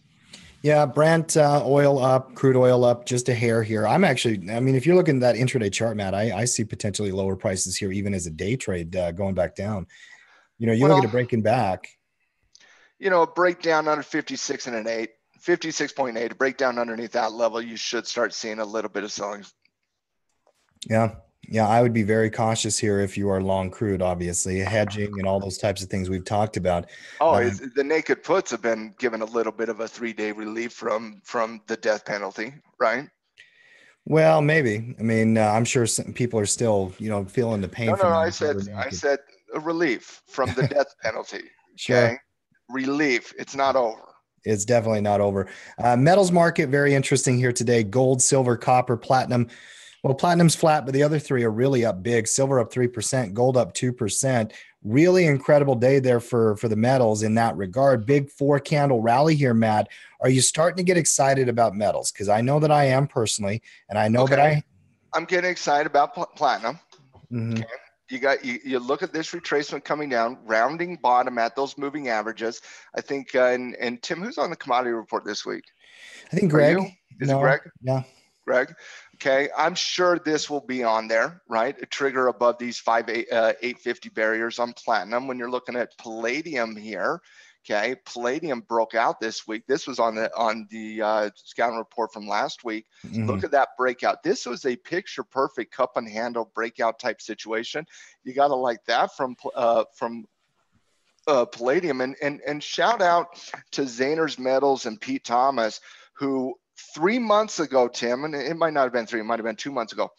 Yeah, Brent oil up, crude oil up just a hair here. I mean, if you're looking at that intraday chart, Matt, I see potentially lower prices here, even as a day trade going back down. You look at it breaking back. A breakdown under 56 and an 8, 56.8, a breakdown underneath that level, you should start seeing a little bit of selling. Yeah. Yeah, I would be very cautious here if you are long crude, obviously, hedging and all those types of things we've talked about. Oh, the naked puts have been given a little bit of a 3-day relief from the death penalty, right? Well, maybe. I mean, I'm sure some people are still, feeling the pain from that. I said a relief from the death penalty. Sure. Okay, relief. It's not over. It's definitely not over. Metals market, very interesting here today. Gold, silver, copper, platinum. Well, platinum's flat, but the other three are really up big. Silver up 3%, gold up 2%. Really incredible day there for the metals in that regard. Big 4-candle rally here, Matt. Are you starting to get excited about metals? Because I know that I am personally, and I know that I'm getting excited about platinum. Mm-hmm. Okay. You look at this retracement coming down, rounding bottom at those moving averages. I think, and Tim, who's on the commodity report this week? I think Greg. Is it Greg? Yeah. Greg. Okay, I'm sure this will be on there, right? A trigger above these 850 barriers on platinum. When you're looking at palladium here, okay, palladium broke out this week. This was on the scout report from last week. Mm-hmm. Look at that breakout. This was a picture perfect cup and handle breakout type situation. You got to like that from palladium, and shout out to Zahner's Metals and Pete Thomas, who 3 months ago, Tim, and it might not have been 3, it might have been 2 months ago,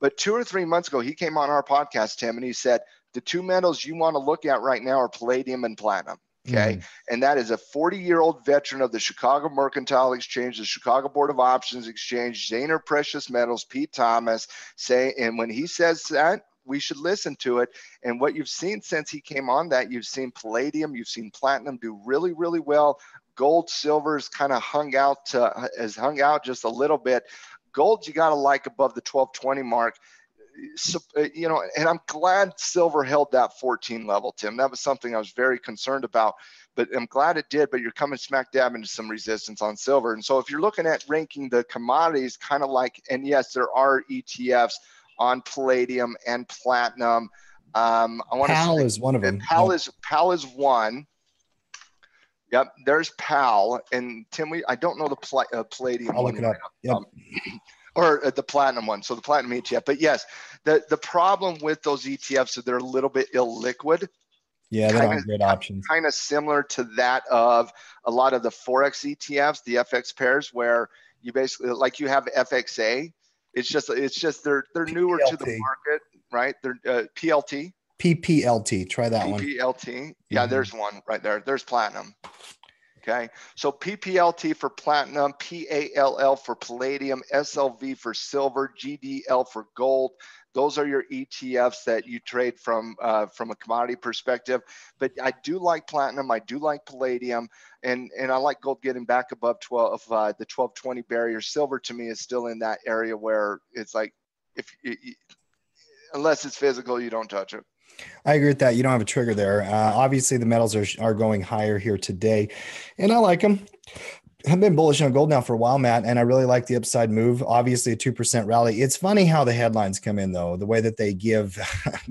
but 2 or 3 months ago, he came on our podcast, Tim, and he said, the two metals you want to look at right now are palladium and platinum. Okay. And that is a 40-year-old veteran of the Chicago Mercantile Exchange, the Chicago Board of Options Exchange, Zahner Precious Metals, Pete Thomas, and when he says that, we should listen to it. And what you've seen since he came on that, you've seen palladium, you've seen platinum do really, really well. Gold, silver's kind of has hung out just a little bit. Gold, you got to like above the 1220 mark. So, and I'm glad silver held that 14 level, Tim. That was something I was very concerned about, but I'm glad it did. But you're coming smack dab into some resistance on silver. And so if you're looking at ranking the commodities, kind of like, and yes, there are ETFs on palladium and platinum. PAL is one of them. PAL is one. Yep, there's PAL, and Tim, I don't know the palladium I'll one. Look it up. Yep. Or the platinum one. So the platinum ETF. But yes, the problem with those ETFs is they're a little bit illiquid. Yeah, they're not great options. Kind of similar to that of a lot of the Forex ETFs, the FX pairs, where you basically, like you have FXA. It's just they're newer PLT. to the market, right? They're PLT. PPLT. Try that one. PPLT. Yeah, there's one right there. There's platinum. Okay, so PPLT for platinum, PALL for palladium, SLV for silver, GDL for gold. Those are your ETFs that you trade from a commodity perspective. But I do like platinum, I do like palladium, and I like gold getting back above the 1220 barrier. Silver to me is still in that area where it's like, unless it's physical, you don't touch it. I agree with that. You don't have a trigger there. Obviously, the metals are going higher here today, and I like them. I've been bullish on gold now for a while, Matt, and I really like the upside move. Obviously, a 2% rally. It's funny how the headlines come in, though, the way that they give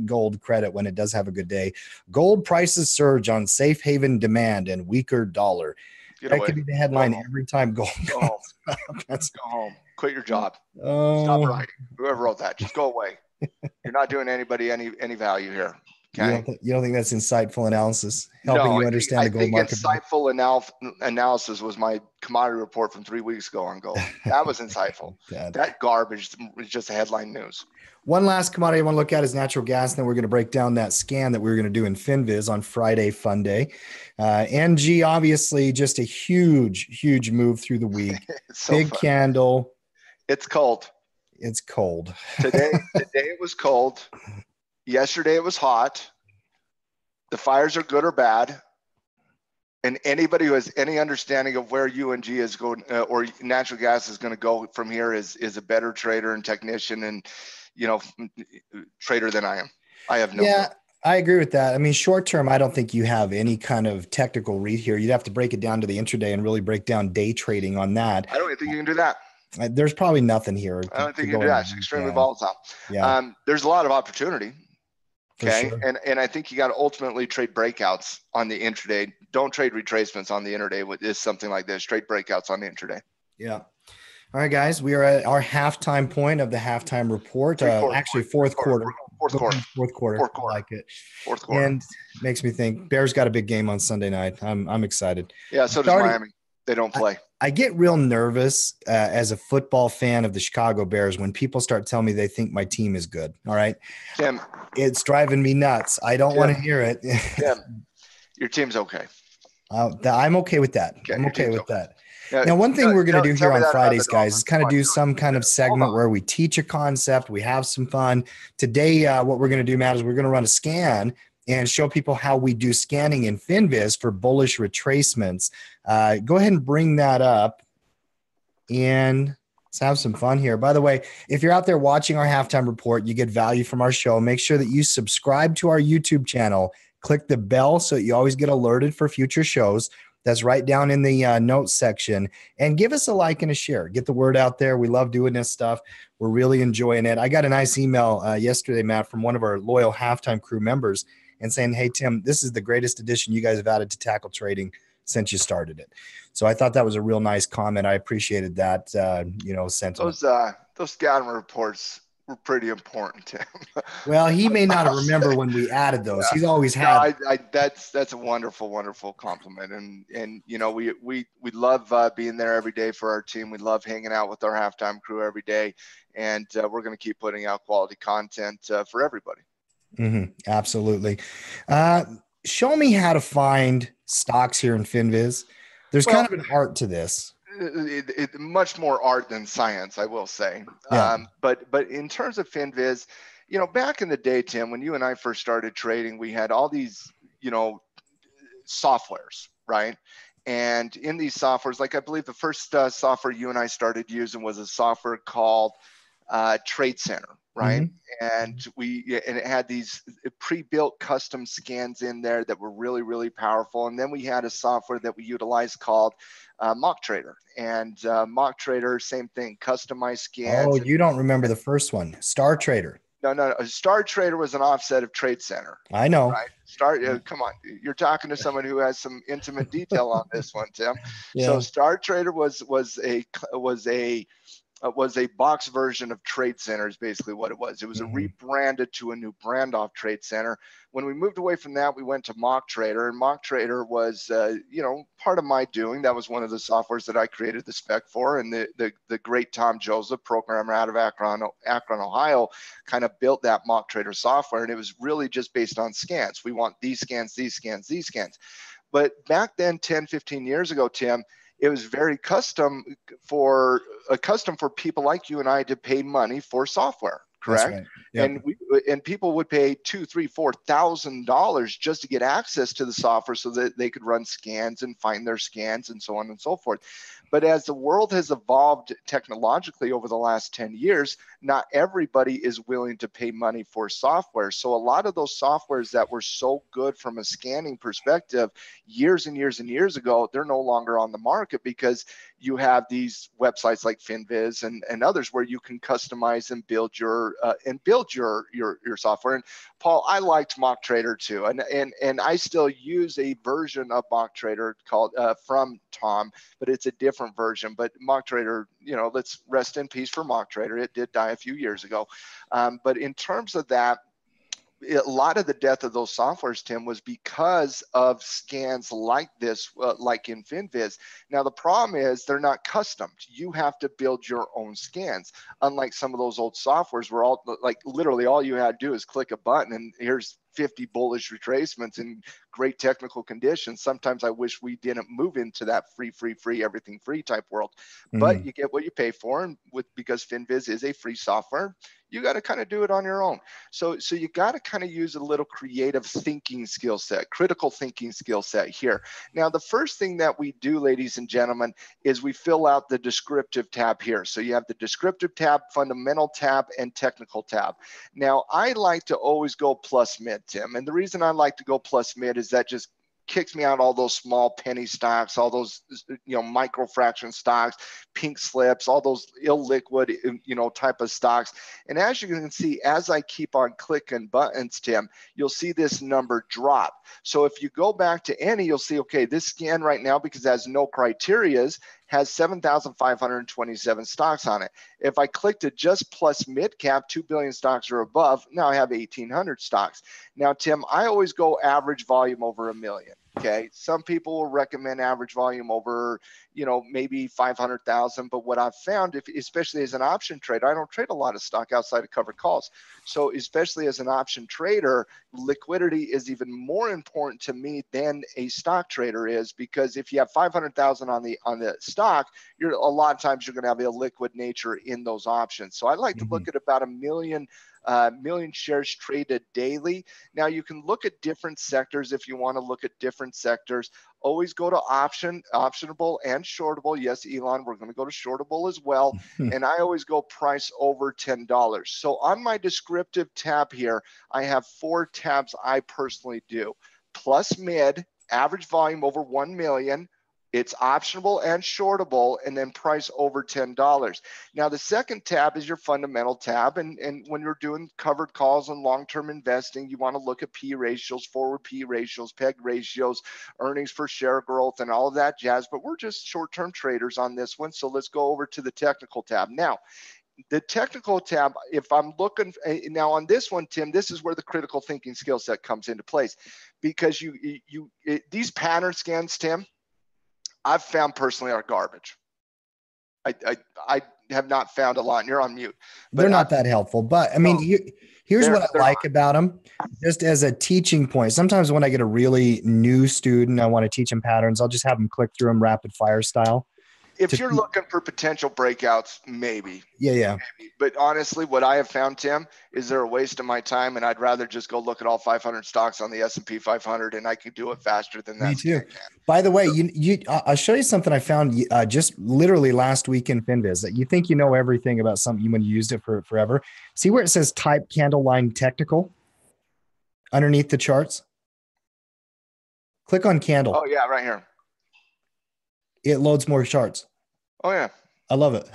gold credit when it does have a good day. Gold prices surge on safe haven demand and weaker dollar. That could be the headline every time gold goes up. Go home. Quit your job. Stop writing. Whoever wrote that, just go away. You're not doing anybody any value here. Okay. You don't think that's insightful analysis, helping you understand the gold market? I think insightful analysis was my commodity report from 3 weeks ago on gold. That was insightful. That garbage was just headline news. One last commodity I want to look at is natural gas. And then we're going to break down that scan that we were going to do in FinViz on Friday, Fun Day. NG, obviously, just a huge move through the week. So big fun. Candle. It's cold. It's cold. Today it was cold. Yesterday it was hot. The fires are good or bad. And anybody who has any understanding of where UNG is going or natural gas is going to go from here is a better trader and technician and trader than I am. I have no clue. I agree with that. I mean, short term, I don't think you have any kind of technical read here. You'd have to break it down to the intraday and really break down day trading on that. I don't think you can do that. There's probably nothing here. I don't think you can do that. It's extremely volatile. Yeah. There's a lot of opportunity. Okay. Sure. And I think you got to ultimately trade breakouts on the intraday. Don't trade retracements on the intraday with something like this. Trade breakouts on the intraday. Yeah. All right, guys, we are at our halftime point of the halftime report. Actually, fourth quarter. Fourth quarter. I like it. Fourth quarter. And makes me think Bears got a big game on Sunday night. I'm excited. Yeah, so does Miami. They don't play. I get real nervous as a football fan of the Chicago Bears when people start telling me they think my team is good. All right. Tim. It's driving me nuts. I don't want to hear it. Tim, your team's okay. I'm okay with that. Okay, I'm okay with that. Yeah, now, one thing we're going to do here on Fridays, guys, is kind of do some kind of segment where we teach a concept. We have some fun. Today, what we're going to do, Matt, is we're going to run a scan and show people how we do scanning in FinViz for bullish retracements. Go ahead and bring that up and let's have some fun here. By the way, if you're out there watching our halftime report, you get value from our show. Make sure that you subscribe to our YouTube channel. Click the bell so you always get alerted for future shows. That's right down in the notes section. And give us a like and a share. Get the word out there. We love doing this stuff. We're really enjoying it. I got a nice email yesterday, Matt, from one of our loyal halftime crew members and saying, hey, Tim, this is the greatest addition you guys have added to tackle trading since you started it. So I thought that was a real nice comment. I appreciated that, sentiment. Those scouting reports were pretty important to him. Well, he may not remember when we added those. He's always had. That's a wonderful compliment. And we love being there every day for our team. We love hanging out with our halftime crew every day. And we're going to keep putting out quality content for everybody. Mm-hmm. Absolutely. Show me how to find stocks here in FinViz. There's kind of an art to this. It much more art than science, I will say. Yeah. But in terms of FinViz, back in the day, Tim, when you and I first started trading, we had all these, softwares, right? And in these softwares, like I believe the first software you and I started using was a software called Trade Center, right? Mm-hmm. And it had these pre-built custom scans in there that were really, really powerful. And then we had a software that we utilized called Mock Trader. And Mock Trader, same thing, customized scans. Oh, you don't remember the first one, Star Trader. No. Star Trader was an offset of Trade Center. I know. Right? Come on. You're talking to someone who has some intimate detail on this one, Tim. Yeah. So Star Trader was a was a box version of Trade Center is basically what it was. It was a Mm-hmm. rebranded to a new brand off Trade Center. When we moved away from that, we went to Mock Trader, and Mock Trader was, part of my doing. That was one of the softwares that I created the spec for, and the great Tom Joseph, programmer out of Akron, Ohio, kind of built that Mock Trader software, and it was really just based on scans. We want these scans, these scans, these scans. But back then, 10, 15 years ago, Tim, it was very custom for people like you and I to pay money for software, correct? That's right. Yep. And people would pay $2,000, $3,000, $4,000 just to get access to the software so that they could run scans and find their scans and so on and so forth. But as the world has evolved technologically over the last 10 years, not everybody is willing to pay money for software. So a lot of those softwares that were so good from a scanning perspective years and years and years ago, they're no longer on the market because you have these websites like FinViz and others where you can customize and build your software. And Paul, I liked Mock Trader too, and I still use a version of Mock Trader called from Tom, but it's a different version. But Mock Trader, let's rest in peace for Mock Trader. It did die a few years ago, but in terms of that, a lot of the death of those softwares, Tim, was because of scans like this, like in FinViz. Now, the problem is they're not custom. You have to build your own scans. Unlike some of those old softwares where literally all you had to do is click a button and here's 50 bullish retracements in great technical conditions. Sometimes I wish we didn't move into that free, everything free type world. But you get what you pay for, and because FinViz is a free software, you got to kind of do it on your own. So you got to kind of use a little creative thinking skill set, critical thinking skill set here. Now, the first thing that we do, ladies and gentlemen, is we fill out the descriptive tab here. So you have the descriptive tab, fundamental tab, and technical tab. Now, I like to always go plus mid, Tim. And the reason I like to go plus mid is that just kicks me out all those small penny stocks, all those micro fraction stocks, pink slips, all those illiquid type of stocks. And as you can see, as I keep on clicking buttons, Tim, you'll see this number drop. So if you go back to any, you'll see, okay, this scan right now, because it has no criterias, has 7,527 stocks on it. If I click to just plus mid cap, 2 billion stocks or above, now I have 1,800 stocks. Now, Tim, I always go average volume over 1 million. Okay. Some people will recommend average volume over, maybe 500,000. But what I've found, especially as an option trader, I don't trade a lot of stock outside of covered calls. So especially as an option trader, liquidity is even more important to me than a stock trader is, because if you have 500,000 on the stock, a lot of times you're going to have a liquid nature in those options. So I like to look at about 1 million shares traded daily. Now you can look at different sectors if you want to look at different sectors. Always go to optionable and shortable. Yes, Elon, we're going to go to shortable as well. And I always go price over $10. So on my descriptive tab here, I have 4 tabs I personally do. Plus mid, average volume over 1 million. It's optionable and shortable, and then price over $10. Now, the second tab is your fundamental tab. And when you're doing covered calls and long-term investing, you want to look at P ratios, forward P ratios, PEG ratios, earnings per share growth, and all of that jazz. But we're just short-term traders on this one. So let's go over to the technical tab. Now, the technical tab, if I'm looking now on this one, Tim, this is where the critical thinking skill set comes into place, because these pattern scans, Tim, I've found personally are garbage. I have not found a lot, and you're on mute. They're not that helpful, but I mean, here's what I like about them, just as a teaching point. Sometimes when I get a really new student, I want to teach them patterns. I'll just have them click through them rapid fire style. If you're looking for potential breakouts, maybe. Yeah. Maybe. But honestly, what I have found, Tim, is they're a waste of my time, and I'd rather just go look at all 500 stocks on the S&P 500, and I could do it faster than that. Me too. By the way, I'll show you something I found just literally last week in FinViz. That you think you know everything about something when you used it for forever. See where it says type candle line technical underneath the charts? Click on candle. Oh, yeah, right here. It loads more charts. Oh, yeah. I love it.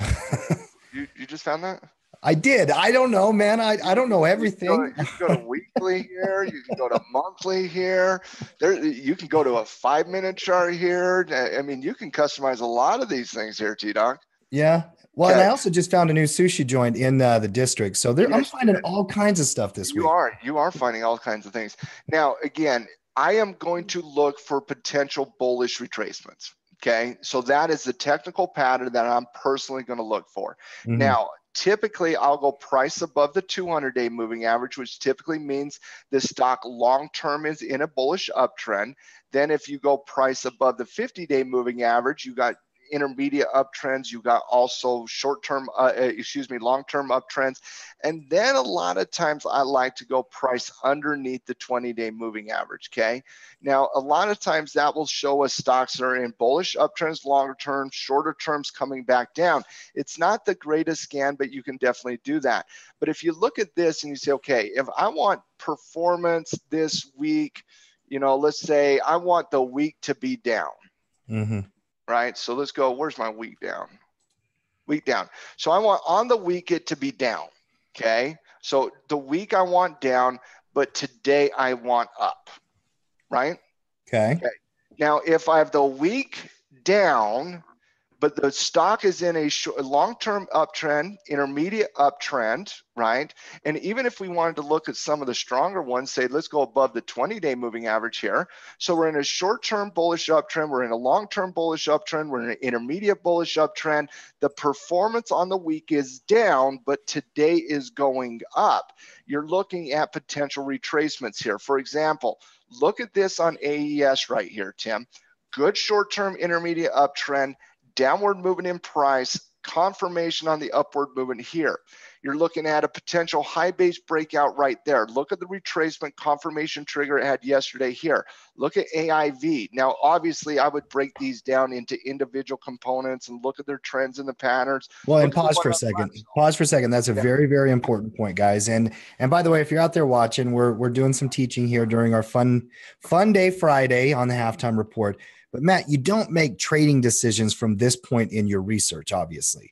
You just found that? I did. I don't know, man. I don't know everything. You can go to weekly here. You can go to monthly here. You can go to a 5-minute chart here. I mean, you can customize a lot of these things here, T-Doc. Yeah. Well, and I also just found a new sushi joint in the district. So there, I'm Yes, finding all kinds of stuff this week. you are finding all kinds of things. Now, again, I am going to look for potential bullish retracements. Okay, so that is the technical pattern that I'm personally going to look for. Now, typically I'll go price above the 200-day moving average, which typically means the stock long-term is in a bullish uptrend. Then if you go price above the 50-day moving average, you got intermediate uptrends, you got also long-term uptrends. And then a lot of times I like to go price underneath the 20-day moving average, okay? Now, a lot of times that will show us stocks that are in bullish uptrends, longer term, shorter terms coming back down. It's not the greatest scan, but you can definitely do that. But if you look at this and you say, okay, if I want performance this week, let's say I want the week to be down. Right? So let's go, where's my week down? Week down. So I want on the week it to be down, okay? So the week I want down, but today I want up, right? Okay. Now, if I have the week down, but the stock is in a long-term uptrend, intermediate uptrend, right? And even if we wanted to look at some of the stronger ones, say, let's go above the 20-day moving average here. So we're in a short-term bullish uptrend. We're in a long-term bullish uptrend. We're in an intermediate bullish uptrend. The performance on the week is down, but today is going up. You're looking at potential retracements here. For example, look at this on AES right here, Tim. Good short-term intermediate uptrend, downward movement in price, confirmation on the upward movement here. You're looking at a potential high base breakout right there. Look at the retracement confirmation trigger it had yesterday here. Look at AIV. Now, obviously, I would break these down into individual components and look at their trends and the patterns. Well, and pause for a second. Pause for a second. That's a very, very important point, guys. And by the way, if you're out there watching, we're doing some teaching here during our fun day Friday on the halftime report. But Matt, you don't make trading decisions from this point in your research, obviously.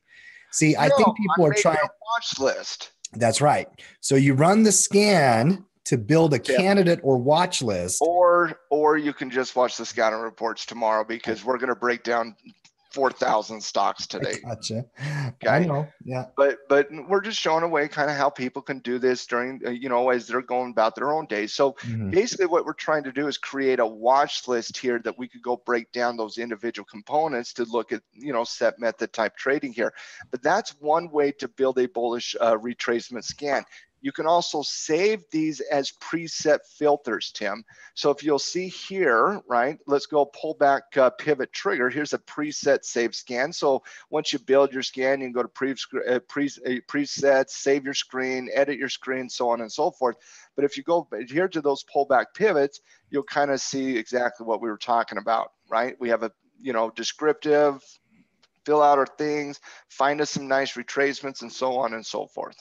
See, I think people are trying a watch list. That's right. So you run the scan to build a candidate or watch list. Or you can just watch the scouting reports tomorrow because we're going to break down 4,000 stocks today. Gotcha. Okay. I know. Yeah. But we're just showing a way kind of how people can do this during, as they're going about their own day. So basically what we're trying to do is create a watch list here that we could go break down those individual components to look at, set method type trading here. But that's one way to build a bullish retracement scan. You can also save these as preset filters, Tim. So if you'll see here, right, let's go pull back pivot trigger. Here's a preset save scan. So once you build your scan, you can go to presets, save your screen, edit your screen, so on and so forth. But if you go here to those pullback pivots, you'll kind of see exactly what we were talking about, right? We have a, descriptive, fill out our things, find us some nice retracements and so on and so forth.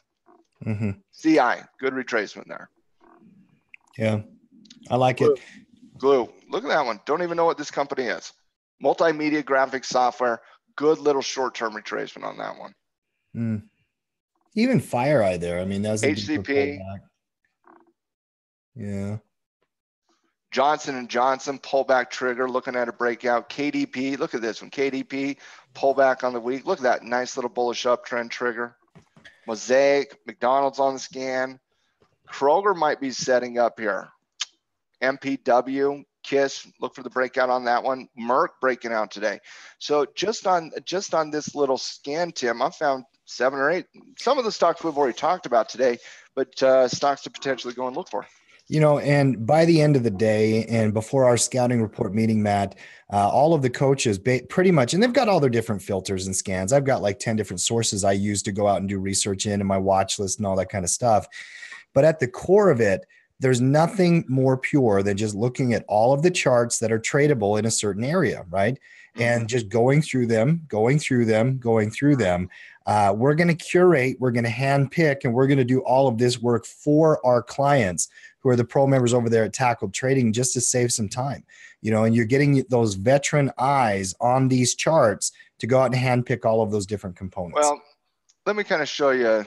CI, good retracement there. Yeah, I like it. Glue, look at that one. Don't even know what this company is. Multimedia graphics software, good little short-term retracement on that one. Even FireEye there. I mean, that was a HCP. Yeah. Johnson & Johnson, pullback trigger, looking at a breakout. KDP, look at this one. KDP, pullback on the week. Look at that nice little bullish uptrend trigger. Mosaic, McDonald's on the scan. Kroger might be setting up here. MPW, KISS, look for the breakout on that one. Merck breaking out today. So just on this little scan, Tim, I found 7 or 8. Some of the stocks we've already talked about today, but stocks to potentially go and look for. And by the end of the day and before our scouting report meeting, Matt, all of the coaches pretty much, and they've got all their different filters and scans. I've got like 10 different sources I use to go out and do research in and my watch list and all that kind of stuff. But at the core of it, there's nothing more pure than just looking at all of the charts that are tradable in a certain area, right? And just going through them. We're going to curate, we're going to hand pick, and we're going to do all of this work for our clients who are the pro members over there at Tackled Trading, just to save some time, and you're getting those veteran eyes on these charts to go out and hand pick all of those different components. Well, let me kind of show you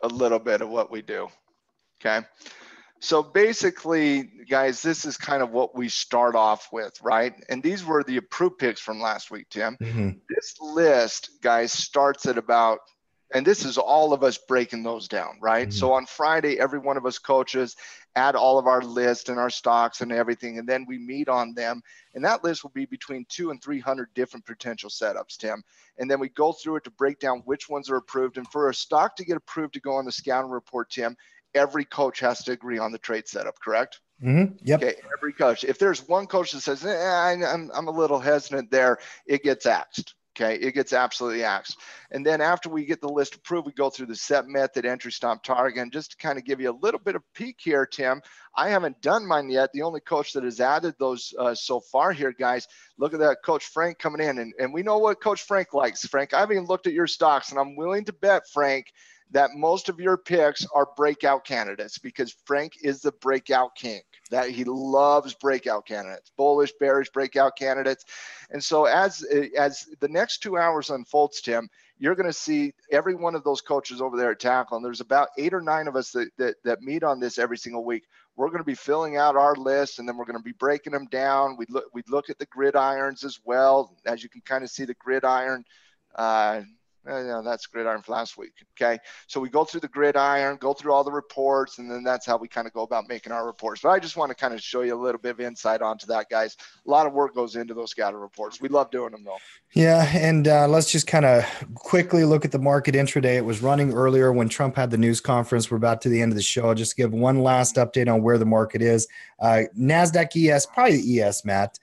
a little bit of what we do. Okay. So basically, guys, this is kind of what we start off with, right? And these were the approved picks from last week, Tim. This list, guys, starts at about, and this is all of us breaking those down, right? So on Friday, every one of us coaches add all of our list and our stocks and everything, and then we meet on them. And that list will be between 200 and 300 different potential setups, Tim. And then we go through it to break down which ones are approved. And for a stock to get approved to go on the scouting report, Tim, every coach has to agree on the trade setup, correct? Yep. Okay, every coach. If there's one coach that says, I'm a little hesitant there, it gets axed. Okay, it gets absolutely axed. And then after we get the list approved, we go through the set method, entry, stop, target. And just to kind of give you a little bit of peek here, Tim, I haven't done mine yet. The only coach that has added those so far here, guys, look at that, Coach Frank coming in. And we know what Coach Frank likes. Frank, I've even looked at your stocks, and I'm willing to bet, Frank, that most of your picks are breakout candidates, because Frank is the breakout king. That he loves breakout candidates, bullish, bearish breakout candidates. And so as the next 2 hours unfolds, Tim, you're going to see every one of those coaches over there at Tackle. And there's about 8 or 9 of us that meet on this every single week. We're going to be filling out our list, and then we're going to be breaking them down. We look at the gridirons as well. As you can kind of see, the gridiron, that's gridiron for last week. Okay. So we go through the gridiron, go through all the reports, and then that's how we kind of go about making our reports. But I just want to kind of show you a little bit of insight onto that, guys. A lot of work goes into those scatter reports. We love doing them though. Yeah. And let's just kind of quickly look at the market intraday. It was running earlier when Trump had the news conference. We're about to the end of the show. I'll just give one last update on where the market is. NASDAQ ES, probably the ES, Matt.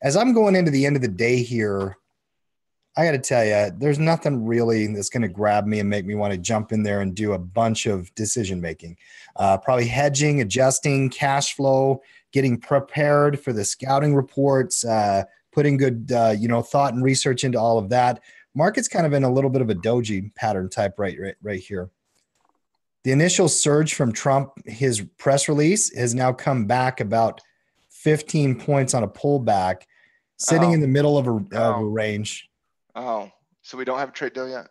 As I'm going into the end of the day here, I got to tell you, there's nothing really that's going to grab me and make me want to jump in there and do a bunch of decision making. Probably hedging, adjusting, cash flow, getting prepared for the scouting reports, putting good, thought and research into all of that. Market's kind of in a little bit of a doji pattern type right here. The initial surge from Trump, his press release, has now come back about 15 points on a pullback, sitting in the middle of a range. Oh, so we don't have a trade deal yet?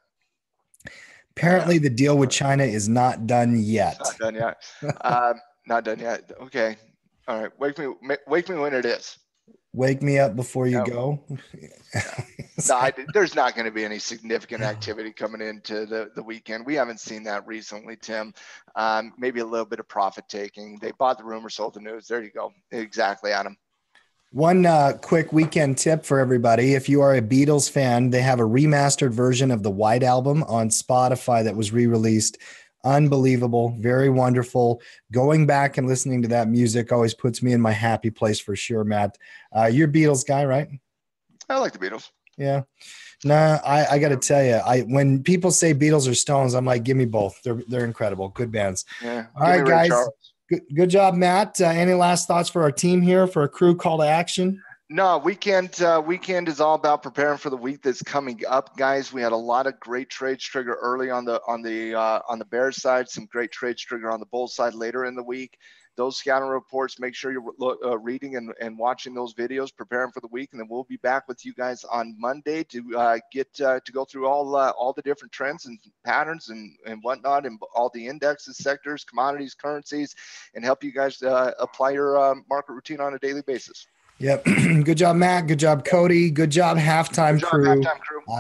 Apparently the deal with China is not done yet. Not done yet. Not done yet. Okay. All right. Wake me when it is. Wake me up before you go. No, there's not going to be any significant activity coming into the weekend. We haven't seen that recently, Tim. Maybe a little bit of profit taking. They bought the rumor, sold the news. There you go. Exactly, Adam. One quick weekend tip for everybody. If you are a Beatles fan, they have a remastered version of the White Album on Spotify that was re-released. Unbelievable. Very wonderful. Going back and listening to that music always puts me in my happy place for sure, Matt. You're a Beatles guy, right? I like the Beatles. Yeah. Nah, I got to tell you, when people say Beatles or Stones, I'm like, give me both. They're incredible. Good bands. Yeah. All right, guys. Good job, Matt. Any last thoughts for our team here, for a crew call to action? No, weekend is all about preparing for the week that's coming up, guys. We had a lot of great trades trigger early on the Bears side, some great trades trigger on the Bulls side later in the week. Those scouting reports, make sure you're reading and watching those videos, preparing for the week, and then we'll be back with you guys on Monday to go through all the different trends and patterns and whatnot, and all the indexes, sectors, commodities, currencies, and help you guys apply your market routine on a daily basis. Yep. Good job, Matt. Good job, Cody. Good job, halftime crew.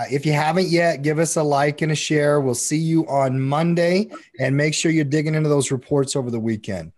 If you haven't yet, give us a like and a share. We'll see you on Monday, and make sure you're digging into those reports over the weekend.